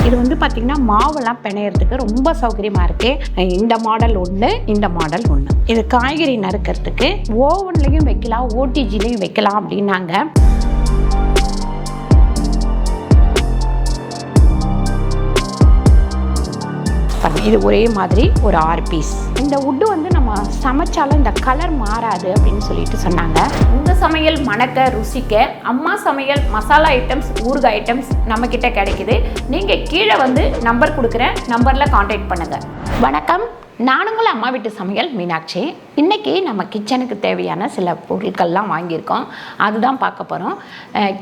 இது வந்து பார்த்திங்கன்னா மாவெல்லாம் பிணையறதுக்கு ரொம்ப சௌகரியமாக இருக்குது. இந்த மாடல் ஒன்று, இந்த மாடல் ஒன்று. இது காய்கறி நறுக்கிறதுக்கு ஓவன்லேயும் வைக்கலாம், ஓடிஜிலையும் வைக்கலாம் அப்படின்னாங்க. இது ஒரே மாதிரி ஒரு 6 பீஸ். இந்த வுட்டு வந்து நம்ம சமைச்சாலும் இந்த கலர் மாறாது அப்படின்னு சொல்லிட்டு சொன்னாங்க. உங்கள் சமையல் மணக்க ருசிக்க அம்மா சமையல் மசாலா ஐட்டம்ஸ், ஊறுகாய் ஐட்டம்ஸ் நம்மக்கிட்ட கிடைக்குது. நீங்கள் கீழே வந்து நம்பர் கொடுக்குறேன், நம்பரில் கான்டாக்ட் பண்ணுங்கள். வணக்கம், நானுங்களும் அம்மா வீட்டு சமையல் மீனாட்சி. இன்றைக்கி நம்ம கிச்சனுக்கு தேவையான சில பொருட்கள்லாம் வாங்கியிருக்கோம், அதுதான் பார்க்க போகிறோம்.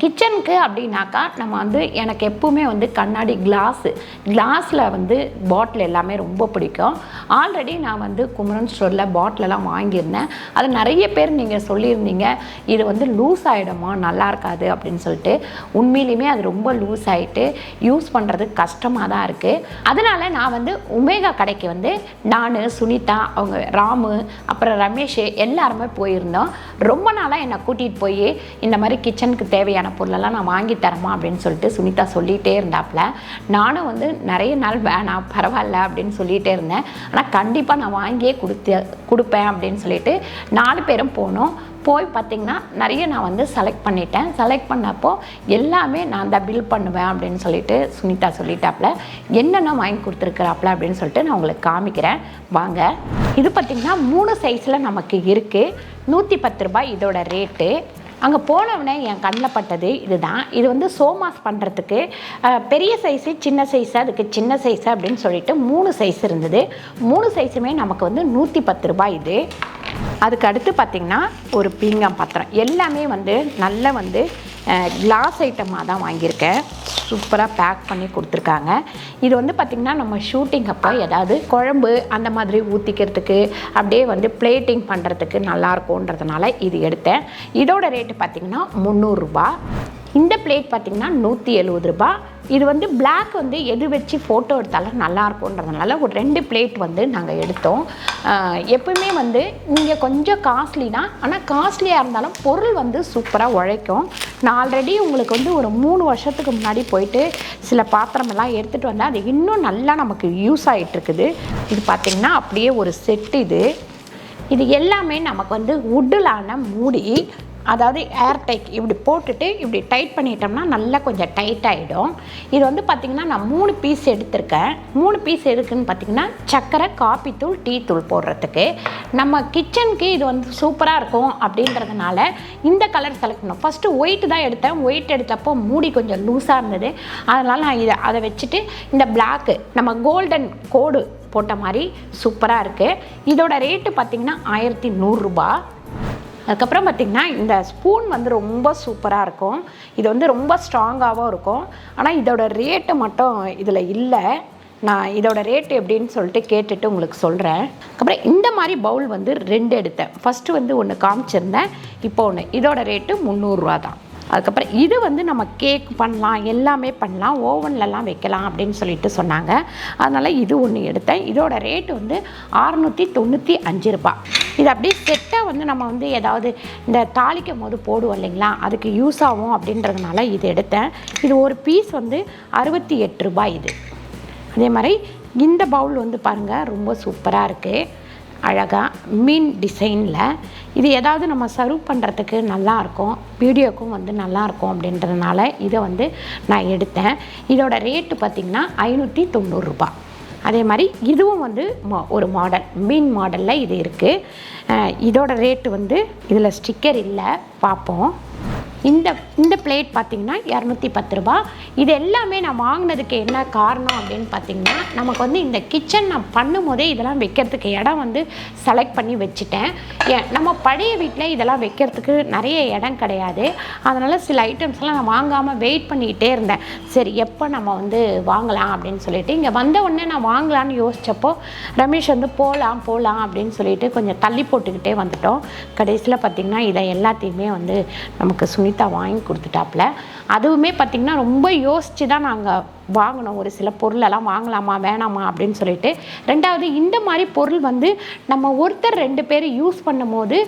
கிச்சனுக்கு அப்படின்னாக்கா நம்ம வந்து எனக்கு எப்பவுமே வந்து கண்ணாடி கிளாஸில் வந்து பாட்டில் எல்லாமே ரொம்ப பிடிக்கும். ஆல்ரெடி நான் வந்து குமரன் ஸ்டோரில் பாட்டிலெல்லாம் வாங்கியிருந்தேன். அது நிறைய பேர் நீங்கள் சொல்லியிருந்தீங்க இது வந்து லூஸ் ஆகிடுமா, நல்லா இருக்காது அப்படின்னு சொல்லிட்டு. உண்மையிலுமே அது ரொம்ப லூஸ் ஆகிட்டு யூஸ் பண்ணுறதுக்கு கஷ்டமாக தான் இருக்குது. அதனால் நான் வந்து ஒமேகா கடைக்கு வந்து நான், சுனிதா, அவங்க ராமு, அப்புறம் ரமேஷ் எல்லாருமே போயிருந்தோம். ரொம்ப நாளாக என்னை கூட்டிகிட்டு போய் இந்த மாதிரி கிச்சனுக்கு தேவையான பொருளெல்லாம் நான் வாங்கி தரமா அப்படின்னு சொல்லிட்டு சுனிதா சொல்லிகிட்டே இருந்தாப்புல. நானும் வந்து நிறைய நாள் வேணாம் பரவாயில்ல அப்படின்னு சொல்லிகிட்டே இருந்தேன். ஆனால் கண்டிப்பாக நான் வாங்கியே கொடுப்பேன் அப்படின்னு சொல்லிட்டு 4 பேரும் போனோம். போய் பார்த்திங்கன்னா நிறைய நான் வந்து செலக்ட் பண்ணப்போ எல்லாமே நான் தான் பில் பண்ணுவேன் அப்படின்னு சொல்லிட்டு சுனிதா சொல்லிட்டாப்புல. என்னென்ன வாங்கி கொடுத்துருக்குறாப்புல அப்படின்னு சொல்லிட்டு நான் உங்களுக்கு காமிக்கிறேன் வாங்க. இது பார்த்திங்கன்னா 3 சைஸில் நமக்கு இருக்குது. 110 ரூபாய் இதோட ரேட்டு. அங்கே போனவுடனே என் கண்ணில் பட்டது இதுதான். இது வந்து சோமாஸ் பண்ணுறதுக்கு பெரிய சைஸு, சின்ன சைஸு, அதுக்கு சின்ன சைஸு அப்படின்னு சொல்லிட்டு 3 சைஸ் இருந்தது. 3 சைஸுமே நமக்கு வந்து 110 ரூபாய் இது. அதுக்கு அடுத்து பார்த்திங்கன்னா ஒரு பீங்கான் பாத்திரம். எல்லாமே வந்து நல்ல வந்து கிளாஸ் ஐட்டமாக தான் வாங்கியிருக்கேன். சூப்பராக பேக் பண்ணி கொடுத்துருக்காங்க. இது வந்து பார்த்திங்கன்னா நம்ம ஷூட்டிங் அப்போ ஏதாவது குழம்பு அந்த மாதிரி ஊற்றிக்கிறதுக்கு, அப்படியே வந்து பிளேட்டிங் பண்ணுறதுக்கு நல்லாயிருக்குன்றதுனால இது எடுத்தேன். இதோட ரேட்டு பார்த்திங்கன்னா 300 ரூபா. இந்த பிளேட் பார்த்திங்கன்னா 170 ரூபா. இது வந்து பிளாக் வந்து எது வச்சு ஃபோட்டோ எடுத்தாலும் நல்லாயிருக்குன்றதுனால ஒரு 2 பிளேட் வந்து நாங்கள் எடுத்தோம். எப்பவுமே வந்து இங்கே கொஞ்சம் காஸ்ட்லி தான், ஆனால் காஸ்ட்லியாக இருந்தாலும் பொருள் வந்து சூப்பராக உழைக்கும். நான் ஆல்ரெடி உங்களுக்கு வந்து ஒரு 3 வருஷத்துக்கு முன்னாடி போயிட்டு சில பாத்திரமெல்லாம் எடுத்துகிட்டு வந்தேன். அது இன்னும் நல்லா நமக்கு யூஸ் ஆகிட்டுருக்குது. இது பார்த்திங்கன்னா அப்படியே ஒரு செட்டு. இது எல்லாமே நமக்கு வந்து வுட்டிலான மூடி, அதாவது ஏர் டைட். இப்படி போட்டுட்டு இப்படி டைட் பண்ணிட்டோம்னா நல்லா கொஞ்சம் டைட் ஆகிடும். இது வந்து பார்த்திங்கன்னா நான் 3 பீஸ் எடுத்திருக்கேன். 3 பீஸ் எதுக்குன்னு பார்த்திங்கன்னா சர்க்கரை, காப்பி தூள், டீ தூள் போடுறதுக்கு. நம்ம கிச்சனுக்கு இது வந்து சூப்பராக இருக்கும் அப்படின்றதுனால இந்த கலர் செலக்ட் பண்ணோம். ஃபஸ்ட்டு ஒயிட் தான் எடுத்தேன். ஒயிட் எடுத்தப்போ மூடி கொஞ்சம் லூஸாக இருந்தது. அதனால் நான் அதை வச்சுட்டு இந்த பிளாக்கு நம்ம கோல்டன் கோடு போட்ட மாதிரி சூப்பராக இருக்குது. இதோட ரேட்டு பார்த்திங்கன்னா 1100 ரூபா. அதுக்கப்புறம் பார்த்திங்கன்னா இந்த ஸ்பூன் வந்து ரொம்ப சூப்பராக இருக்கும். இது வந்து ரொம்ப ஸ்ட்ராங்காகவும் இருக்கும். ஆனால் இதோட ரேட்டு மட்டும் இதில் இல்லை. நான் இதோட ரேட்டு எப்படின்னு சொல்லிட்டு கேட்டுட்டு உங்களுக்கு சொல்கிறேன். அப்புறம் இந்த மாதிரி பவுல் வந்து 2 எடுத்தேன். ஃபஸ்ட்டு வந்து ஒன்று காமிச்சிருந்தேன், இப்போ ஒன்று. இதோட ரேட்டு 300 ரூபா தான். அதுக்கப்புறம் இது வந்து நம்ம கேக் பண்ணலாம், எல்லாமே பண்ணலாம், ஓவன்லலாம் வைக்கலாம் அப்படின்னு சொல்லிட்டு சொன்னாங்க. அதனால் இது ஒன்று எடுத்தேன். இதோட ரேட்டு வந்து 695 ரூபா. இது அப்படியே செட்டாக வந்து நம்ம வந்து ஏதாவது இந்த தாளிக்கும் போது போடுவோம் இல்லைங்களா, அதுக்கு யூஸ் ஆகும் அப்படின்றதுனால இது எடுத்தேன். இது ஒரு பீஸ் வந்து 68 ரூபாய் இது. அதே மாதிரி இந்த பவுல் வந்து பாருங்கள் ரொம்ப சூப்பராக இருக்குது, அழகாக மீன் டிசைனில். இது ஏதாவது நம்ம சர்வ் பண்ணுறதுக்கு நல்லாயிருக்கும், வீடியோக்கும் வந்து நல்லாயிருக்கும் அப்படின்றதுனால இதை வந்து நான் எடுத்தேன். இதோட ரேட்டு பார்த்திங்கன்னா 590 ரூபா. அதே மாதிரி இதுவும் வந்து ஒரு மாடல், மீன் மாடலில் இது இருக்குது. இதோட ரேட்டு வந்து இதில் ஸ்டிக்கர் இல்லை, பார்ப்போம். இந்த பிளேட் பார்த்திங்கன்னா 210 ரூபா. இது எல்லாமே நான் வாங்கினதுக்கு என்ன காரணம் அப்படின்னு பார்த்திங்கன்னா, நமக்கு வந்து இந்த கிச்சன் நான் பண்ணும் போதே இதெல்லாம் வைக்கிறதுக்கு இடம் வந்து செலக்ட் பண்ணி வச்சுட்டேன். நம்ம பழைய வீட்டில் இதெல்லாம் வைக்கிறதுக்கு நிறைய இடம் கிடையாது. அதனால் சில ஐட்டம்ஸ்லாம் நான் வாங்காமல் வெயிட் பண்ணிக்கிட்டே இருந்தேன். சரி எப்போ நம்ம வந்து வாங்கலாம் அப்படின்னு சொல்லிட்டு இங்கே வந்த உடனே நான் வாங்கலான்னு யோசித்தப்போ ரமேஷ் வந்து போகலாம் அப்படின்னு சொல்லிட்டு கொஞ்சம் தள்ளி போட்டுக்கிட்டே வந்துட்டோம். கடைசியில் பார்த்திங்கன்னா இதை எல்லாத்தையுமே வந்து நமக்கு சுனிதா வாங்கி கொடுத்துட்டாப்புல. அதுவுமே பார்த்திங்கன்னா ரொம்ப யோசித்து தான் நாங்கள் வாங்கினோம். ஒரு சில பொருளெல்லாம் வாங்கலாமா வேணாமா அப்படின்னு சொல்லிட்டு. ரெண்டாவது இந்த மாதிரி பொருள் வந்து நம்ம ஒருத்தர் 2 பேர் யூஸ் பண்ணும்போது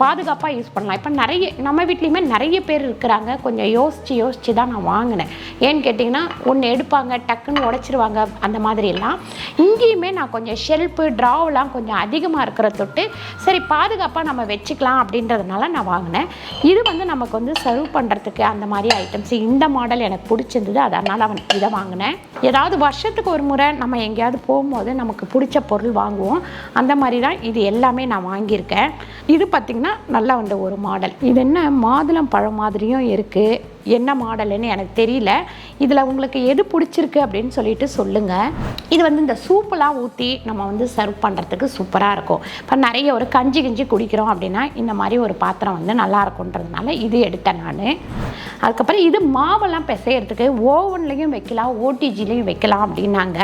பாதுகாப்பாக யூஸ் பண்ணலாம். இப்போ நிறைய நம்ம வீட்லேயுமே நிறைய பேர் இருக்கிறாங்க. கொஞ்சம் யோசித்து தான் நான் வாங்கினேன். ஏன்னு கேட்டிங்கன்னா ஒன்று எடுப்பாங்க டக்குன்னு உடச்சிருவாங்க அந்த மாதிரியெல்லாம். இங்கேயுமே நான் கொஞ்சம் ஷெல்ஃபு ட்ராவெலாம் கொஞ்சம் அதிகமாக இருக்கிற தொட்டு சரி பாதுகாப்பாக நம்ம வச்சுக்கலாம் அப்படின்றதுனால நான் வாங்கினேன். இது வந்து நமக்கு வந்து சர்வ் பண்ணுறதுக்கு அந்த மாதிரி ஐட்டம்ஸ் இந்த மாடல் எனக்கு பிடிச்சிருந்தது. அதனால் இதை வாங்கினேன். ஏதாவது வருஷத்துக்கு ஒரு முறை நம்ம எங்கேயாவது போகும்போது நமக்கு பிடிச்ச பொருள் வாங்குவோம். அந்த மாதிரி தான் இது எல்லாமே நான் வாங்கியிருக்கேன். இது பார்த்திங்கன்னா நல்லா வந்த ஒரு மாடல். இது என்ன மாதுளம் பழம் மாதிரியும் இருக்குது. என்ன மாடல்னு எனக்கு தெரியல. இதில் உங்களுக்கு எது பிடிச்சிருக்கு அப்படின்னு சொல்லிட்டு சொல்லுங்கள். இது வந்து இந்த சூப்பெலாம் ஊற்றி நம்ம வந்து சர்வ் பண்ணுறதுக்கு சூப்பராக இருக்கும். இப்போ நிறைய ஒரு கஞ்சி குடிக்கிறோம் அப்படின்னா இந்த மாதிரி ஒரு பாத்திரம் வந்து நல்லா இருக்குன்றதுனால இது எடுத்தேன் நான். அதுக்கப்புறம் இது மாவெல்லாம் பிசைகிறதுக்கு ஓவன்லேயும் வைக்கலாம் ஓடிஜிலையும் வைக்கலாம் அப்படின்னாங்க.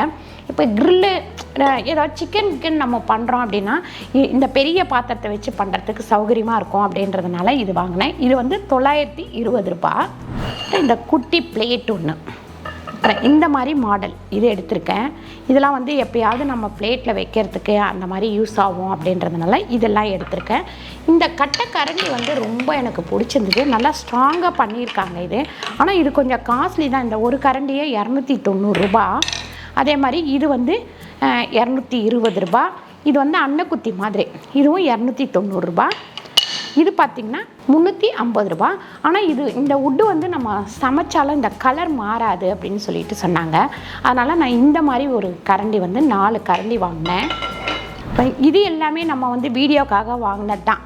இப்போ க்ரில்லு ஏதாவது சிக்கன் நம்ம பண்ணுறோம் அப்படின்னா இந்த பெரிய பாத்திரத்தை வச்சு பண்ணுறதுக்கு சௌகரியமாக இருக்கும் அப்படின்றதுனால இது வாங்கினேன். இது வந்து 920 ரூபாய். இந்த குட்டி பிளேட் ஒன்று, அப்புறம் இந்த மாதிரி மாடல் இது எடுத்திருக்கேன். இதெல்லாம் வந்து எப்போயாவது நம்ம பிளேட்டில் வைக்கிறதுக்கு அந்த மாதிரி யூஸ் ஆகும் அப்படின்றதுனால இதெல்லாம் எடுத்திருக்கேன். இந்த கரண்டி வந்து ரொம்ப எனக்கு பிடிச்சிருந்தது. நல்லா ஸ்ட்ராங்காக பண்ணியிருக்காங்க இது. ஆனால் இது கொஞ்சம் காஸ்ட்லி தான். இந்த ஒரு கரண்டியே 290 ரூபாய். அதே மாதிரி இது வந்து 220 ரூபாய். இது வந்து அன்னக்குத்தி மாதிரி, இதுவும் 290 ரூபாய். இது பார்த்திங்கன்னா 350 ரூபாய். ஆனால் இந்த உட்டு வந்து நம்ம சமைச்சாலும் இந்த கலர் மாறாது அப்படின்னு சொல்லிட்டு சொன்னாங்க. அதனால் நான் இந்த மாதிரி ஒரு கரண்டி வந்து 4 கரண்டி வாங்கினேன். இது எல்லாமே நம்ம வந்து வீடியோக்காக வாங்கினது தான்,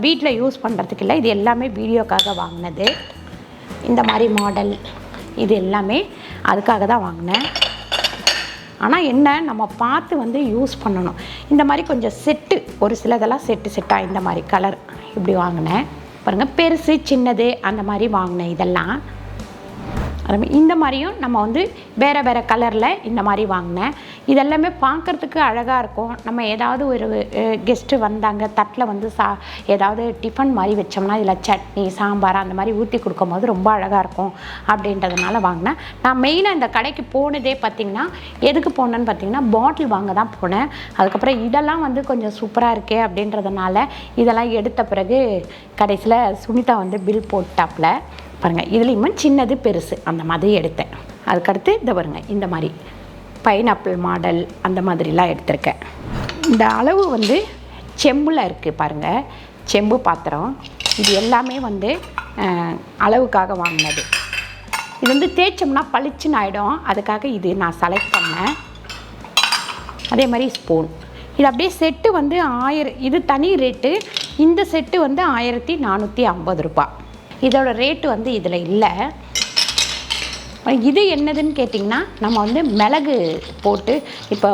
வீட்டில் யூஸ் பண்ணுறதுக்கு இல்லை. இது எல்லாமே வீடியோக்காக வாங்கினது. இந்த மாதிரி மாடல் இது எல்லாமே அதுக்காக தான் வாங்கினேன். ஆனால் என்ன நம்ம பார்த்து வந்து யூஸ் பண்ணணும். இந்த மாதிரி கொஞ்சம் செட்டு, ஒரு சிலதெல்லாம் செட்டாக இந்த மாதிரி கலர் இப்படி வாங்கினேன். பாருங்கள் பெருசு சின்னது அந்த மாதிரி வாங்கினேன். இதெல்லாம் இந்த மாதிரியும் நம்ம வந்து வேறு கலரில் இந்த மாதிரி வாங்கினேன். இதெல்லாமே பார்க்குறதுக்கு அழகாக இருக்கும். நம்ம ஏதாவது ஒரு கெஸ்ட்டு வந்தாங்க தட்டில் வந்து ஏதாவது டிஃபன் மாதிரி வச்சோம்னா இதில் சட்னி சாம்பார் அந்த மாதிரி ஊற்றி கொடுக்கும் போது ரொம்ப அழகாக இருக்கும் அப்படின்றதுனால வாங்கினேன். நான் மெயினாக இந்த கடைக்கு போனதே பார்த்திங்கன்னா எதுக்கு போனேன்னு பார்த்திங்கன்னா பாட்டில் வாங்க தான் போனேன். அதுக்கப்புறம் இதெல்லாம் வந்து கொஞ்சம் சூப்பராக இருக்கே அப்படின்றதுனால இதெல்லாம் எடுத்த பிறகு கடைசியில் சுனிதா வந்து பில் போட்டாப்பில். பாருங்கள் இதுலேயுமே சின்னது பெருசு அந்த மாதிரி எடுத்தேன். அதுக்கடுத்து இந்த பாருங்கள் இந்த மாதிரி பைனாப்பிள் மாடல் அந்த மாதிரிலாம் எடுத்திருக்கேன். இந்த அளவு வந்து செம்பில் இருக்குது பாருங்கள், செம்பு பாத்திரம். இது எல்லாமே வந்து அளவுக்காக வாங்கினது. இது வந்து தேய்ச்சோம்னா பளிச்சுன்னு ஆகிடும், அதுக்காக இது நான் செலக்ட் பண்ணேன். அதே மாதிரி ஸ்பூன் இது அப்படியே செட்டு வந்து 1000, இது தனி ரேட்டு. இந்த செட்டு வந்து 1450 ரூபாய். இதோட ரேட்டு வந்து இதில் இல்லை. இது என்னதுன்னு கேட்டிங்கன்னா நம்ம வந்து மிளகு போட்டு இப்போ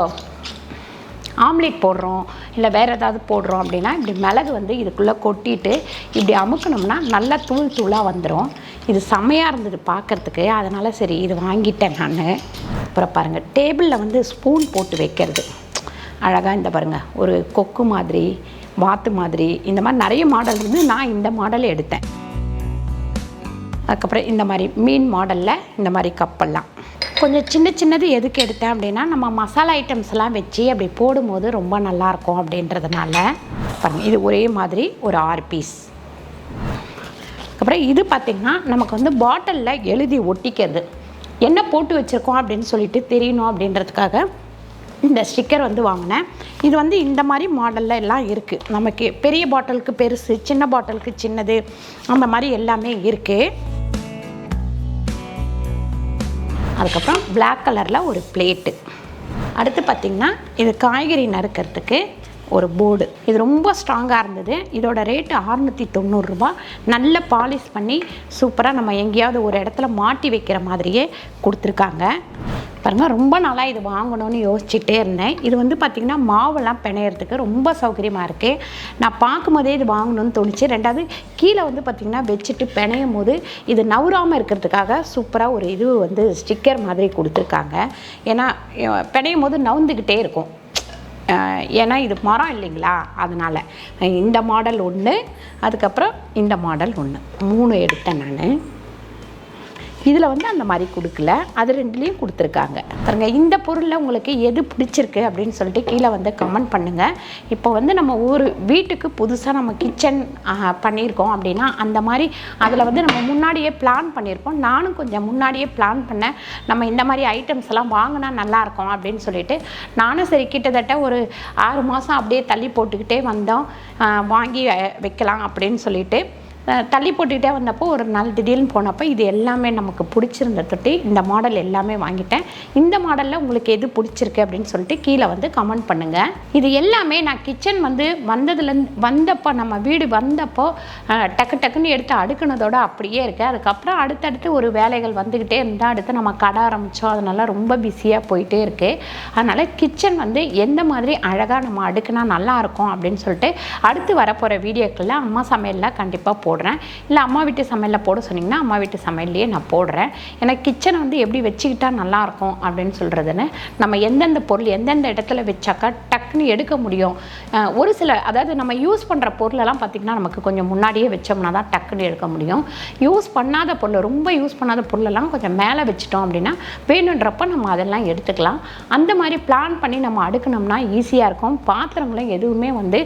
ஆம்லேட் போடுறோம் இல்லை வேறு ஏதாவது போடுறோம் அப்படின்னா இப்படி மிளகு வந்து இதுக்குள்ளே கொட்டிட்டு இப்படி அமுக்கணும்னா நல்லா தூளாக வந்துடும். இது செம்மையாக இருந்தது பார்க்குறதுக்கு, அதனால் சரி இது வாங்கிட்டேன் நான். அப்புறம் பாருங்கள் டேபிளில் வந்து ஸ்பூன் போட்டு வைக்கிறது அழகாக. இந்த பாருங்கள் ஒரு கொக்கு மாதிரி வாத்து மாதிரி இந்த மாதிரி நிறைய மாடல் இருந்து நான் இந்த மாடல் எடுத்தேன். அதுக்கப்புறம் இந்த மாதிரி மீன் மாடலில் இந்த மாதிரி கப்பெல்லாம் கொஞ்சம் சின்னது எதுக்கு எடுத்தேன் அப்படின்னா நம்ம மசாலா ஐட்டம்ஸ்லாம் வச்சு அப்படி போடும்போது ரொம்ப நல்லாயிருக்கும் அப்படின்றதுனால. பாருங்கள் இது ஒரே மாதிரி ஒரு 6 பீஸ். அப்புறம் இது பார்த்திங்கன்னா நமக்கு வந்து பாட்டிலில் எழுதி ஒட்டிக்கிறது, என்ன போட்டு வச்சுருக்கோம் அப்படின்னு சொல்லிட்டு தெரியணும் அப்படின்றதுக்காக இந்த ஸ்டிக்கர் வந்து வாங்கினேன். இது வந்து இந்த மாதிரி மாடலில் எல்லாம் இருக்குது. நமக்கு பெரிய பாட்டிலுக்கு பெருசு, சின்ன பாட்டிலுக்கு சின்னது அந்த மாதிரி எல்லாமே இருக்குது. அதுக்கப்புறம் பிளாக் கலரில் ஒரு பிளேட்டு. அடுத்து பார்த்திங்கன்னா இது காய்கறி நறுக்கிறதுக்கு ஒரு போர்டு. இது ரொம்ப ஸ்ட்ராங்காக இருந்தது. இதோட ரேட்டு 690 ரூபாய். நல்ல பாலிஷ் பண்ணி சூப்பராக நம்ம எங்கேயாவது ஒரு இடத்துல மாட்டி வைக்கிற மாதிரியே கொடுத்துருக்காங்க. பாருங்கள் ரொம்ப நாளாக இது வாங்கணும்னு யோசிச்சுட்டே இருந்தேன். இது வந்து பார்த்திங்கன்னா மாவெல்லாம் பிணையிறதுக்கு ரொம்ப சௌகரியமாக இருக்குது. நான் பார்க்கும்போதே இது வாங்கணும்னு தோணுச்சு. ரெண்டாவது கீழே வந்து பார்த்திங்கன்னா வச்சுட்டு பிணையும் போது இது நவுறாமல் இருக்கிறதுக்காக சூப்பராக ஒரு இது வந்து ஸ்டிக்கர் மாதிரி கொடுத்துருக்காங்க. ஏன்னா பிணையும் போது நவுந்துக்கிட்டே இருக்கும். ஏன்னா இது மரம் இல்லைங்களா, அதனால் இந்த மாடல் ஒன்று, அதுக்கப்புறம் இந்த மாடல் ஒன்று, 3 எடுத்தேன் நான். இதில் வந்து அந்த மாதிரி கொடுக்கல, அது ரெண்டுலேயும் கொடுத்துருக்காங்க பாருங்க. இந்த பொருளில் உங்களுக்கு எது பிடிச்சிருக்கு அப்படின்னு சொல்லிட்டு கீழே வந்து கமெண்ட் பண்ணுங்கள். இப்போ வந்து நம்ம ஒரு வீட்டுக்கு புதுசாக நம்ம கிச்சன் பண்ணியிருக்கோம் அப்படின்னா அந்த மாதிரி அதில் வந்து நம்ம முன்னாடியே பிளான் பண்ணியிருப்போம். நானும் கொஞ்சம் முன்னாடியே பிளான் பண்ணேன், நம்ம இந்த மாதிரி ஐட்டம்ஸ் எல்லாம் வாங்கினா நல்லாயிருக்கும் அப்படின்னு சொல்லிட்டு நானும் சரி கிட்டத்தட்ட ஒரு 6 மாதம் அப்படியே தள்ளி போட்டுக்கிட்டே வந்தோம், வாங்கி வைக்கலாம் அப்படின்னு சொல்லிட்டு தள்ளி போட்டுக்கிட்டே வந்தப்போ ஒரு நாள் திடீர்னு போனப்போ இது எல்லாமே நமக்கு பிடிச்சிருந்த தொட்டி இந்த மாடல் எல்லாமே வாங்கிட்டேன். இந்த மாடலில் உங்களுக்கு எது பிடிச்சிருக்கு அப்படின்னு சொல்லிட்டு கீழே வந்து கமெண்ட் பண்ணுங்கள். இது எல்லாமே நான் கிச்சன் வந்து வந்தப்போ நம்ம வீடு வந்தப்போ டக்கு டக்குன்னு எடுத்து அடுக்குனதோடு அப்படியே இருக்குது. அதுக்கப்புறம் அடுத்தடுத்து ஒரு வேலைகள் வந்துக்கிட்டே இருந்தால் அடுத்து நம்ம கடை ஆரம்பித்தோம், அதனால ரொம்ப பிஸியாக போயிட்டே இருக்குது. அதனால் கிச்சன் வந்து எந்த மாதிரி அழகாக நம்ம அடுக்குனா நல்லாயிருக்கும் அப்படின்னு சொல்லிட்டு அடுத்து வரப்போகிற வீடியோக்களில் அம்மா சமையலில் கண்டிப்பாக போடுறேன். இல்லை அம்மா வீட்டு சமையலில் போட சொன்னீங்கன்னா அம்மா வீட்டு சமையல்லையே நான் போடுறேன். ஏன்னா கிச்சனை வந்து எப்படி வச்சுக்கிட்டா நல்லாயிருக்கும் அப்படின்னு சொல்கிறதுன்னு நம்ம எந்தெந்த பொருள் எந்தெந்த இடத்துல வச்சாக்கா டக்குன்னு எடுக்க முடியும். ஒரு சில அதாவது நம்ம யூஸ் பண்ணுற பொருளெல்லாம் பார்த்திங்கன்னா நமக்கு கொஞ்சம் முன்னாடியே வச்சோம்னா தான் டக்குன்னு எடுக்க முடியும். யூஸ் பண்ணாத பொருள், ரொம்ப யூஸ் பண்ணாத பொருளெல்லாம் கொஞ்சம் மேலே வச்சிட்டோம் அப்படின்னா வேணுன்றப்ப நம்ம அதெல்லாம் எடுத்துக்கலாம். அந்த மாதிரி பிளான் பண்ணி நம்ம அடுக்கணும்னா ஈஸியாக இருக்கும். பாத்திரங்களும் எதுவுமே வந்து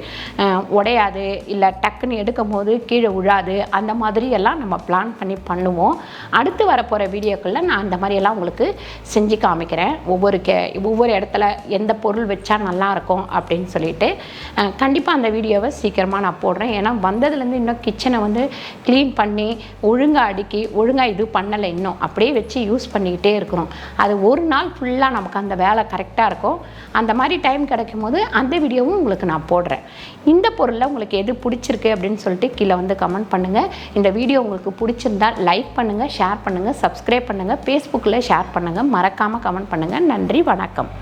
உடையாது, இல்லை டக்குன்னு எடுக்கும் போது கீழே விழாது. அந்த மாதிரி எல்லாம் நம்ம பிளான் பண்ணி பண்ணுவோம். அடுத்து வரப்போகிற வீடியோக்களில் நான் அந்த மாதிரியெல்லாம் உங்களுக்கு செஞ்சு காமிக்கிறேன். ஒவ்வொரு இடத்துல எந்த பொருள் வச்சா நல்லாயிருக்கும் அப்படின்னு சொல்லிட்டு கண்டிப்பாக அந்த வீடியோவை சீக்கிரமாக நான் போடுறேன். ஏன்னா வந்ததுலேருந்து இன்னும் கிச்சனை வந்து க்ளீன் பண்ணி ஒழுங்காக அடுக்கி ஒழுங்காக இது பண்ணலை, இன்னும் அப்படியே வச்சு யூஸ் பண்ணிக்கிட்டே இருக்கிறோம். அது ஒரு நாள் ஃபுல்லாக நமக்கு அந்த வேலை கரெக்டாக இருக்கும். அந்த மாதிரி டைம் கிடைக்கும் போது அந்த வீடியோவும் உங்களுக்கு நான் போடுறேன். இந்த பொருளில் உங்களுக்கு எது பிடிச்சிருக்கு அப்படின்னு சொல்லிட்டு கீழே வந்து கமெண்ட் பண்ணுங்கள். இந்த வீடியோ உங்களுக்கு பிடிச்சிருந்தால் லைக் பண்ணுங்கள், ஷேர் பண்ணுங்கள், சப்ஸ்கிரைப் பண்ணுங்கள், ஃபேஸ்புக்கில் ஷேர் பண்ணுங்கள், மறக்காமல் கமெண்ட் பண்ணுங்கள். நன்றி, வணக்கம்.